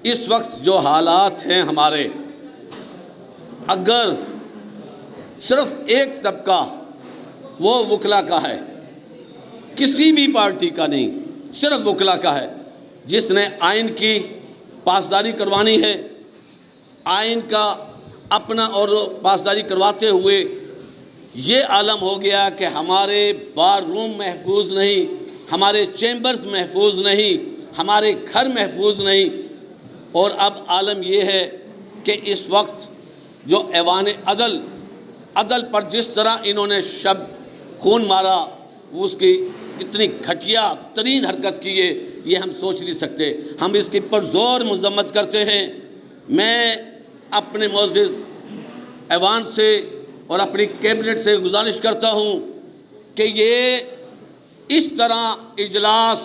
اس وقت جو حالات ہیں ہمارے، اگر صرف ایک طبقہ وہ وکلا کا ہے، کسی بھی پارٹی کا نہیں، صرف وکلا کا ہے، جس نے آئین کی پاسداری کروانی ہے، آئین کا اپنا اور پاسداری کرواتے ہوئے یہ عالم ہو گیا کہ ہمارے بار روم محفوظ نہیں، ہمارے چیمبرز محفوظ نہیں، ہمارے گھر محفوظ نہیں، اور اب عالم یہ ہے کہ اس وقت جو ایوان عدل پر جس طرح انہوں نے شب خون مارا، وہ اس کی کتنی گھٹیا ترین حرکت کی ہے یہ ہم سوچ نہیں سکتے۔ ہم اس کی پرزور مذمت کرتے ہیں۔ میں اپنے معزز ایوان سے اور اپنی کیبنٹ سے گزارش کرتا ہوں کہ یہ اس طرح اجلاس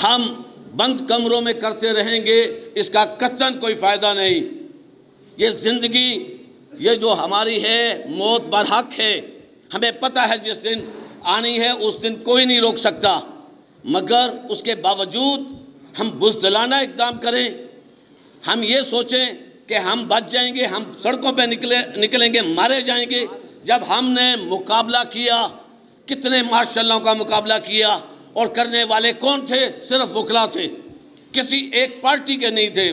ہم بند کمروں میں کرتے رہیں گے، اس کا قطعاً کوئی فائدہ نہیں۔ یہ زندگی، یہ جو ہماری ہے، موت برحق ہے، ہمیں پتہ ہے جس دن آنی ہے اس دن کوئی نہیں روک سکتا، مگر اس کے باوجود ہم بزدلانہ اقدام کریں، ہم یہ سوچیں کہ ہم بچ جائیں گے، ہم سڑکوں پہ نکلیں گے، مارے جائیں گے۔ جب ہم نے مقابلہ کیا، کتنے ماشاء اللہ کا مقابلہ کیا، اور کرنے والے کون تھے؟ صرف وکلا تھے، کسی ایک پارٹی کے نہیں تھے،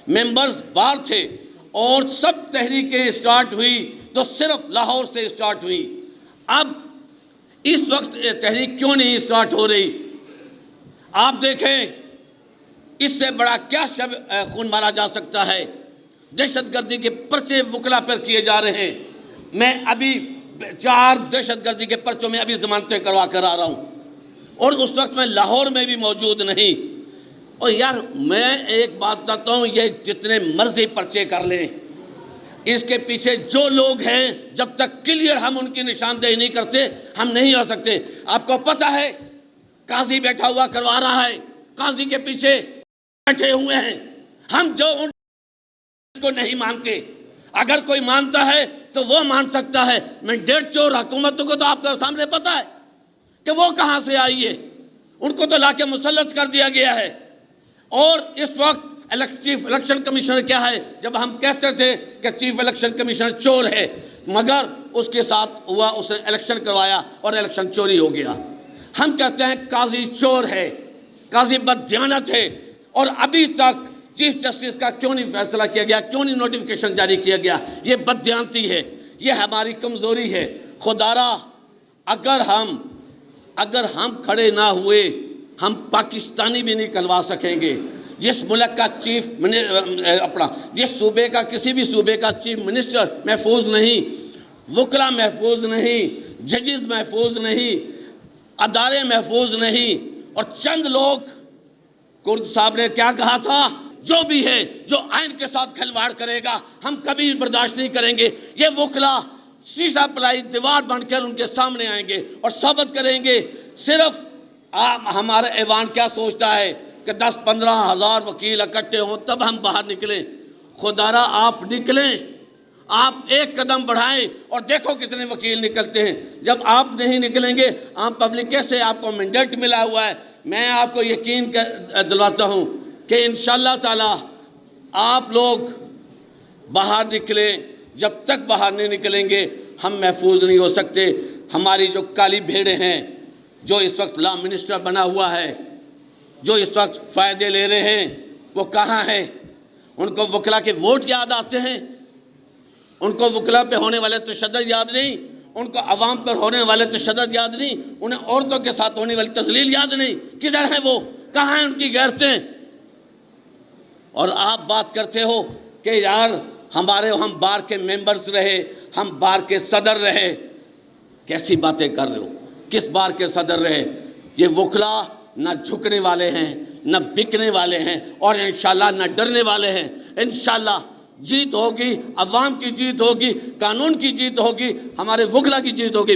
ممبرز بار تھے، اور سب تحریکیں سٹارٹ ہوئی تو صرف لاہور سے سٹارٹ ہوئی۔ اب اس وقت تحریک کیوں نہیں سٹارٹ ہو رہی؟ آپ دیکھیں اس سے بڑا کیا خون مارا جا سکتا ہے؟ دہشت گردی کے پرچے وکلا پر کیے جا رہے ہیں۔ میں ابھی 4 دہشت گردی کے پرچوں میں ابھی ضمانتیں کروا کر آ رہا ہوں، اور اس وقت میں لاہور میں بھی موجود نہیں۔ اور یار میں ایک بات بتاتا ہوں، یہ جتنے مرضی پرچے کر لیں، اس کے پیچھے جو لوگ ہیں، جب تک کلیئر ہم ان کی نشاندہی نہیں کرتے ہم نہیں آ سکتے۔ آپ کو پتہ ہے قاضی بیٹھا ہوا کروا رہا ہے، قاضی کے پیچھے بیٹھے ہوئے ہیں، ہم جو ان کو نہیں مانتے، اگر کوئی مانتا ہے تو وہ مان سکتا ہے۔ مینڈیٹ چور حکومتوں کو تو آپ کے سامنے پتہ ہے کہ وہ کہاں سے آئی ہے، ان کو تو لا کے مسلط کر دیا گیا ہے۔ اور اس وقت چیف الیکشن کمیشنر کیا ہے؟ جب ہم کہتے تھے کہ چیف الیکشن کمیشنر چور ہے، مگر اس کے ساتھ ہوا، اس نے الیکشن کروایا اور الیکشن چوری ہو گیا۔ ہم کہتے ہیں قاضی چور ہے، قاضی بددیانت ہے، اور ابھی تک چیف جسٹس کا کیوں نہیں فیصلہ کیا گیا، کیوں نہیں نوٹیفیکیشن جاری کیا گیا؟ یہ بددیانتی ہے، یہ ہماری کمزوری ہے۔ خدا را اگر ہم کھڑے نہ ہوئے، ہم پاکستانی بھی نہیں کلوا سکیں گے۔ جس ملک کا جس صوبے کا، کسی بھی صوبے کا چیف منسٹر محفوظ نہیں، وکلا محفوظ نہیں، ججز محفوظ نہیں، ادارے محفوظ نہیں، اور چند لوگ، کرد صاحب نے کیا کہا تھا؟ جو بھی ہے، جو آئین کے ساتھ کھلواڑ کرے گا ہم کبھی برداشت نہیں کریں گے۔ یہ وکلا شیشہ پلائی دیوار بن کر ان کے سامنے آئیں گے اور ثابت کریں گے۔ صرف ہمارا ایوان کیا سوچتا ہے کہ 10-15 ہزار وکیل اکٹھے ہوں تب ہم باہر نکلیں؟ خدا را آپ نکلیں، آپ ایک قدم بڑھائیں اور دیکھو کتنے وکیل نکلتے ہیں۔ جب آپ نہیں نکلیں گے، عام پبلک کیسے؟ آپ کو مینڈیٹ ملا ہوا ہے۔ میں آپ کو یقین دلاتا ہوں کہ انشاءاللہ تعالی آپ لوگ باہر نکلیں۔ جب تک باہر نہیں نکلیں گے ہم محفوظ نہیں ہو سکتے۔ ہماری جو کالی بھیڑیں ہیں، جو اس وقت لا منسٹر بنا ہوا ہے، جو اس وقت فائدے لے رہے ہیں، وہ کہاں ہیں؟ ان کو وکلا کے ووٹ یاد آتے ہیں، ان کو وکلا پہ ہونے والے تشدد یاد نہیں، ان کو عوام پر ہونے والے تشدد یاد نہیں، انہیں عورتوں کے ساتھ ہونے والی تذلیل یاد نہیں۔ کدھر ہیں وہ؟ کہاں ہیں ان کی غیرتیں؟ اور آپ بات کرتے ہو کہ یار ہم بار کے ممبرز رہے، ہم بار کے صدر رہے۔ کیسی باتیں کر رہے ہو؟ کس بار کے صدر رہے؟ یہ وکلا نہ جھکنے والے ہیں، نہ بکنے والے ہیں، اور انشاءاللہ نہ ڈرنے والے ہیں۔ انشاءاللہ جیت ہوگی، عوام کی جیت ہوگی، قانون کی جیت ہوگی، ہمارے وکلا کی جیت ہوگی۔